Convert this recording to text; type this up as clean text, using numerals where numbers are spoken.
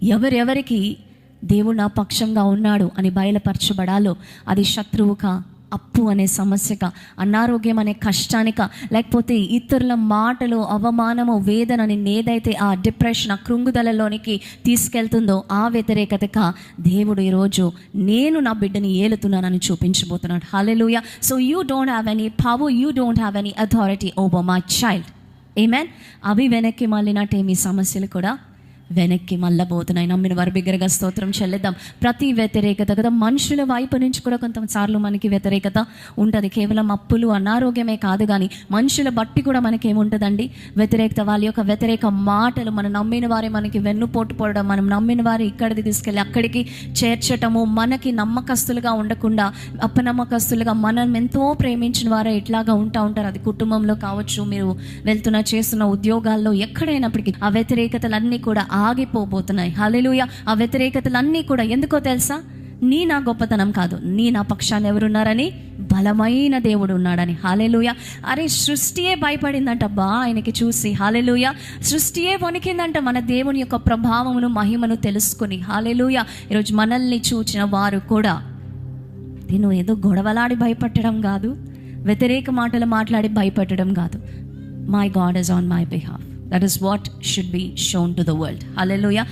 ఎవరెవరికి దేవుడు నా పక్షంగా ఉన్నాడు అని బయలుపరచబడాలో, అది శత్రువుక, అప్పు అనే సమస్యక, అనారోగ్యం అనే కష్టానిక, లేకపోతే ఇతరుల మాటలు, అవమానము, వేదన ఏదైతే ఆ డిప్రెషన్, ఆ కృంగుదలలోనికి తీసుకెళ్తుందో ఆ వ్యతిరేకతక దేవుడు ఈరోజు నేను నా బిడ్డని ఏలుతున్నానని చూపించబోతున్నాడు. హల్లెలూయా. So you don't have any power, you don't have any authority over my child. ఆమేన్. అవి వెనక్కి మళ్ళినట్టే మీ సమస్యలు కూడా వెనక్కి మళ్ళబోతున్నాయి. నమ్మిన వారి బిగ్గరగా స్తోత్రం చెల్లిద్దాం. ప్రతి వ్యతిరేకత కదా, మనుషుల వైపు నుంచి కూడా కొంతసార్లు మనకి వ్యతిరేకత ఉంటుంది. కేవలం అప్పులు, అనారోగ్యమే కాదు, కానీ మనుషుల బట్టి కూడా మనకేముంటుందండి వ్యతిరేకత. వాళ్ళ యొక్క వ్యతిరేక మాటలు, మనం నమ్మిన వారే మనకి వెన్నుపోటు పోవడం, మనం నమ్మిన వారు ఇక్కడికి తీసుకెళ్ళి అక్కడికి చేర్చటము, మనకి నమ్మకస్తులుగా ఉండకుండా అపనమ్మకస్తులుగా, మనం ఎంతో ప్రేమించిన వారే ఇట్లాగా ఉంటారు. అది కుటుంబంలో కావచ్చు, మీరు చేస్తున్న ఉద్యోగాల్లో, ఎక్కడైనప్పటికీ ఆ వ్యతిరేకతలన్నీ కూడా ఆగిపోబోతున్నాయి. హల్లెలూయా. ఆ వ్యతిరేకతలన్నీ కూడా ఎందుకో తెలుసా? నా గొప్పతనం కాదు, నా పక్షాన్ని ఎవరున్నారని, బలమైన దేవుడు ఉన్నాడని. హల్లెలూయా. అరే, సృష్టియే భయపడిందంట ఆయనకి చూసి. హల్లెలూయా. సృష్టియే వణికిందంట మన దేవుని యొక్క ప్రభావమును, మహిమను తెలుసుకుని. హల్లెలూయా. ఈరోజు మనల్ని చూచిన వారు కూడా, నేను ఏదో గొడవలాడి భయపడడం కాదు, వ్యతిరేక మాటలు మాట్లాడి భయపడడం కాదు. My God is on my behalf. That is what should be shown to the world. Hallelujah.